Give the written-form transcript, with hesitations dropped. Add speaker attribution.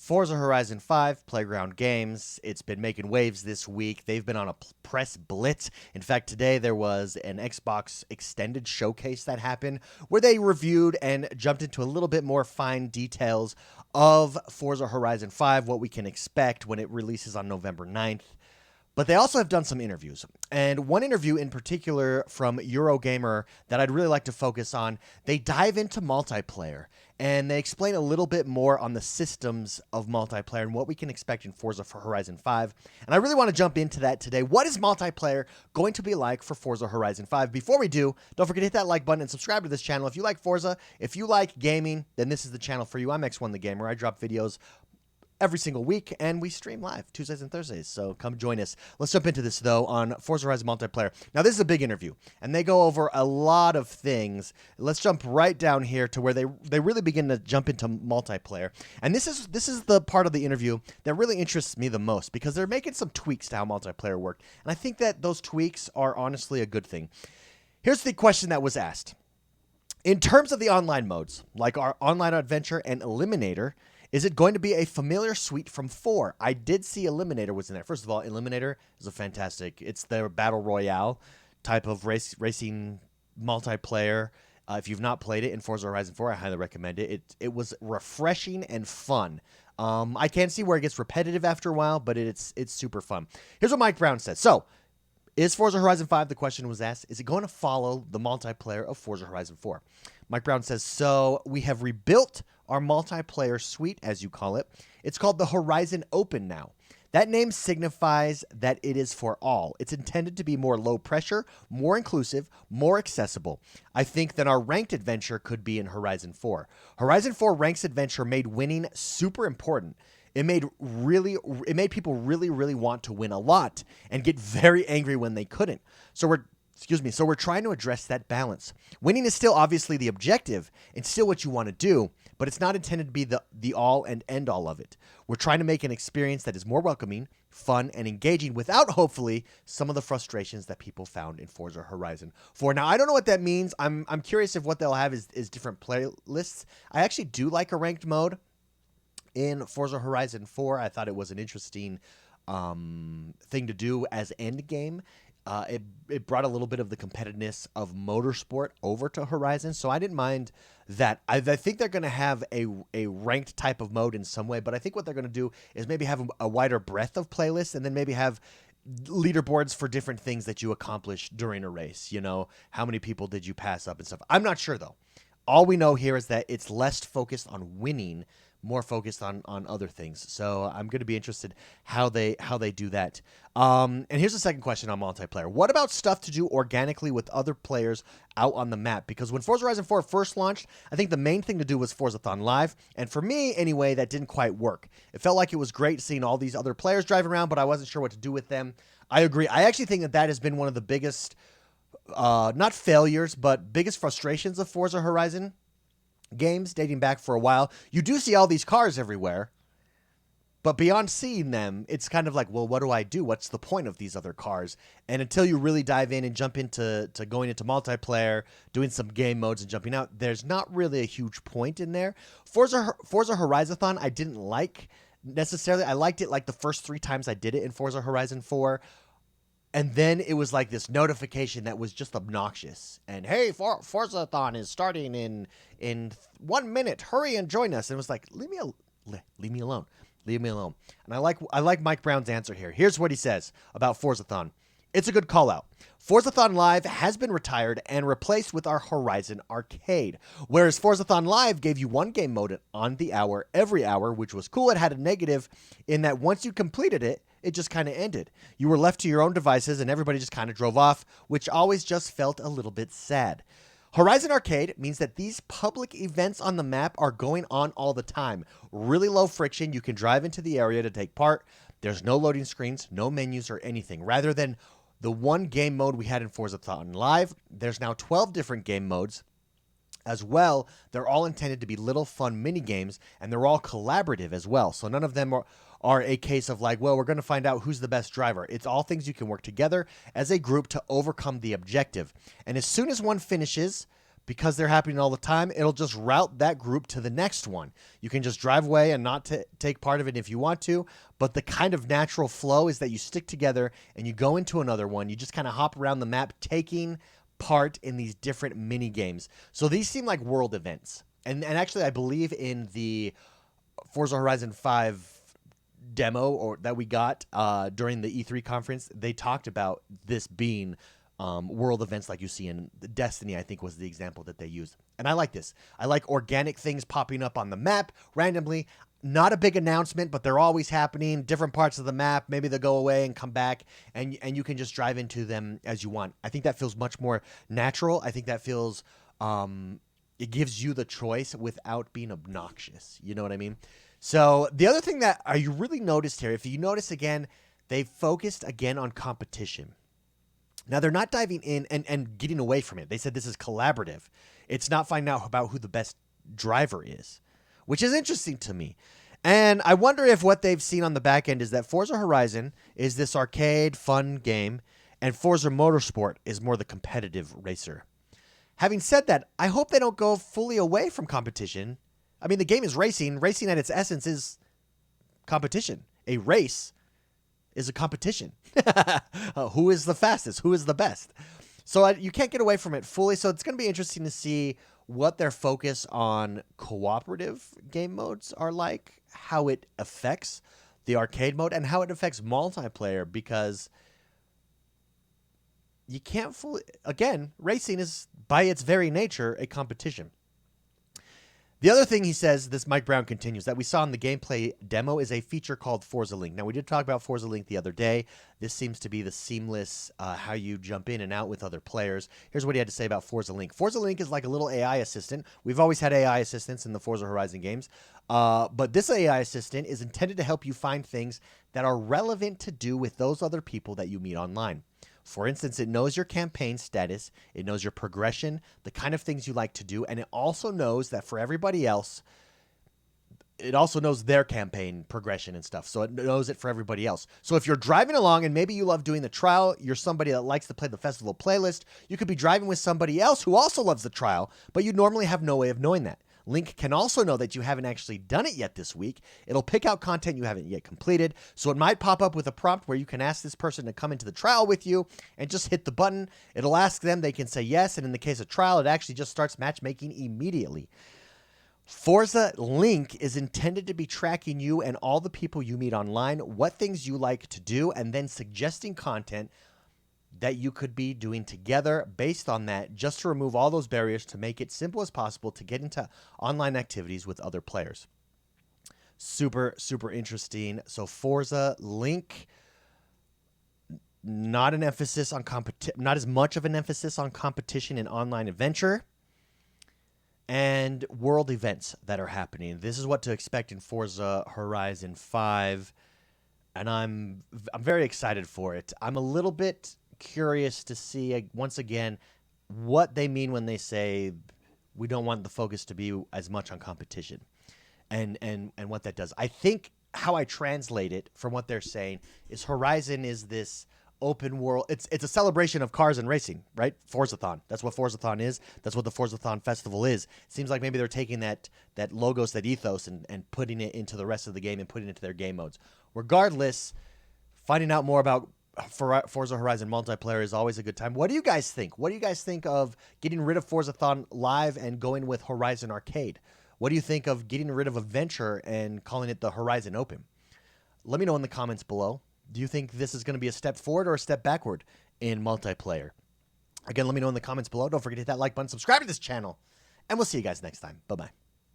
Speaker 1: Forza Horizon 5, Playground Games. It's been making waves this week. They've been on a press blitz. In fact, today there was an Xbox extended showcase that happened where they reviewed and jumped into a little bit more fine details of Forza Horizon 5, what we can expect when it releases on November 9th. But they also have done some interviews. And one interview in particular from Eurogamer that I'd really like to focus on, they dive into multiplayer. And they explain a little bit more on the systems of multiplayer and what we can expect in Forza Horizon 5. And I really want to jump into that today. What is multiplayer going to be like for Forza Horizon 5? Before we do, don't forget to hit that like button and subscribe to this channel. If you like Forza, if you like gaming, then this is the channel for you. I'm X1 the Gamer. I drop videos every single week, and we stream live Tuesdays and Thursdays, so come join us. Let's jump into this, though, on Forza Horizon Multiplayer. Now, this is a big interview, and they go over a lot of things. Let's jump right down here to where they really begin to jump into multiplayer. And this is the part of the interview that really interests me the most, because they're making some tweaks to how multiplayer worked, and I think that those tweaks are honestly a good thing. Here's the question that was asked. In terms of the online modes, like our Online Adventure and Eliminator, is it going to be a familiar suite from 4? I did see Eliminator was in there. First of all, Eliminator is a fantastic. It's their battle royale type of racing multiplayer. If you've not played it in Forza Horizon 4, I highly recommend it. It was refreshing and fun. I can see where it gets repetitive after a while, but it's super fun. Here's what Mike Brown said. So, is Forza Horizon 5, the question was asked, is it going to follow the multiplayer of Forza Horizon 4? Mike Brown says, so we have rebuilt our multiplayer suite, as you call it. It's called the Horizon Open now. That name signifies that it is for all. It's intended to be more low pressure, more inclusive, more accessible. I think that our ranked adventure could be in Horizon 4. Horizon 4 ranks adventure made winning super important. It made people really want to win a lot and get very angry when they couldn't. So we're trying to address that balance. Winning is still obviously the objective and still what you want to do, but it's not intended to be the all and end all of it. We're trying to make an experience that is more welcoming, fun, and engaging without, hopefully, some of the frustrations that people found in Forza Horizon 4. Now, I don't know what that means. I'm curious if what they'll have is different playlists. I actually do like a ranked mode in Forza Horizon 4. I thought it was an interesting thing to do as end game. It brought a little bit of the competitiveness of motorsport over to Horizon, so I didn't mind that. I think they're going to have a ranked type of mode in some way, but I think what they're going to do is maybe have a wider breadth of playlists and then maybe have leaderboards for different things that you accomplish during a race. You know, how many people did you pass up and stuff. I'm not sure, though. All we know here is that it's less focused on winning, more focused on other things. So I'm going to be interested how they do that. And here's the second question on multiplayer. What about stuff to do organically with other players out on the map? Because when Forza Horizon 4 first launched, I think the main thing to do was Forzathon Live. And for me, anyway, that didn't quite work. It felt like it was great seeing all these other players driving around, but I wasn't sure what to do with them. I agree. I actually think that has been one of the biggest, not failures, but biggest frustrations of Forza Horizon games dating back for a while. You do see all these cars everywhere, but beyond seeing them, it's kind of like, well, what do I do? What's the point of these other cars? And until you really dive in and jump into going into multiplayer, doing some game modes and jumping out, there's not really a huge point in there. Forza Horizonathon, I didn't like necessarily. I liked it like the first 3 times I did it in Forza Horizon 4. And then it was like this notification that was just obnoxious. And, hey, Forzathon is starting in 1 minute. Hurry and join us. And it was like, leave me alone. Leave me alone. And I like Mike Brown's answer here. Here's what he says about Forzathon. It's a good call out. Forzathon Live has been retired and replaced with our Horizon Arcade. Whereas Forzathon Live gave you one game mode on the hour, every hour, which was cool. It had a negative in that once you completed it, it just kind of ended. You were left to your own devices and everybody just kind of drove off, which always just felt a little bit sad. Horizon Arcade means that these public events on the map are going on all the time. Really low friction. You can drive into the area to take part. There's no loading screens, no menus or anything. Rather than the one game mode we had in Forzathon Live, there's now 12 different game modes. As well, they're all intended to be little fun mini games, and they're all collaborative as well. So none of them are a case of like, well, we're going to find out who's the best driver. It's all things you can work together as a group to overcome the objective. And as soon as one finishes, because they're happening all the time, it'll just route that group to the next one. You can just drive away and not take part of it if you want to, but the kind of natural flow is that you stick together and you go into another one. You just kind of hop around the map, taking part in these different mini games. So these seem like world events. And actually, I believe in the Forza Horizon 5 demo or that we got during the E3 conference, they talked about this being world events like you see in Destiny, I think was the example that they used. And I like this. I like organic things popping up on the map randomly. Not a big announcement, but they're always happening. Different parts of the map. Maybe they'll go away and come back, and you can just drive into them as you want. I think that feels much more natural. I think that feels it gives you the choice without being obnoxious. You know what I mean? So the other thing that I really noticed here, if you notice again, they focused again on competition. Now, they're not diving in and getting away from it. They said this is collaborative. It's not finding out about who the best driver is, which is interesting to me. And I wonder if what they've seen on the back end is that Forza Horizon is this arcade fun game, and Forza Motorsport is more the competitive racer. Having said that, I hope they don't go fully away from competition. I mean, the game is racing. Racing at its essence is competition. A race is a competition. Who is the fastest? Who is the best? So you can't get away from it fully. So it's going to be interesting to see what their focus on cooperative game modes are like, how it affects the arcade mode, and how it affects multiplayer, because you can't fully... Again, racing is, by its very nature, a competition. The other thing he says, this Mike Brown continues, that we saw in the gameplay demo is a feature called Forza Link. Now, we did talk about Forza Link the other day. This seems to be the seamless how you jump in and out with other players. Here's what he had to say about Forza Link. Forza Link is like a little AI assistant. We've always had AI assistants in the Forza Horizon games. But this AI assistant is intended to help you find things that are relevant to do with those other people that you meet online. For instance, it knows your campaign status, it knows your progression, the kind of things you like to do, and it also knows that for everybody else, it also knows their campaign progression and stuff. So it knows it for everybody else. So if you're driving along and maybe you love doing the trial, you're somebody that likes to play the festival playlist, you could be driving with somebody else who also loves the trial, but you normally have no way of knowing that. Link can also know that you haven't actually done it yet this week. It'll pick out content you haven't yet completed. So it might pop up with a prompt where you can ask this person to come into the trial with you and just hit the button. It'll ask them, they can say yes. And in the case of trial, it actually just starts matchmaking immediately. Forza Link is intended to be tracking you and all the people you meet online, what things you like to do, and then suggesting content that you could be doing together based on that, just to remove all those barriers to make it simple as possible to get into online activities with other players. Super, super interesting. So Forza Link, not an emphasis on not as much of an emphasis on competition and online adventure and world events that are happening. This is what to expect in Forza Horizon 5, and I'm very excited for it. I'm a little bit curious to see once again what they mean when they say we don't want the focus to be as much on competition, and what that does. I think how I translate it from what they're saying is Horizon is this open world. It's a celebration of cars and racing, right? Forzathon. That's what Forzathon is. That's what the Forzathon festival is. It seems like maybe they're taking that logos, that ethos, and putting it into the rest of the game and putting it into their game modes. Regardless, finding out more about Forza Horizon multiplayer is always a good time. What do you guys think? What do you guys think of getting rid of Forzathon Live and going with Horizon Arcade? What do you think of getting rid of Adventure and calling it the Horizon Open? Let me know in the comments below. Do you think this is going to be a step forward or a step backward in multiplayer? Again, let me know in the comments below. Don't forget to hit that like button, subscribe to this channel, and we'll see you guys next time. Bye-bye.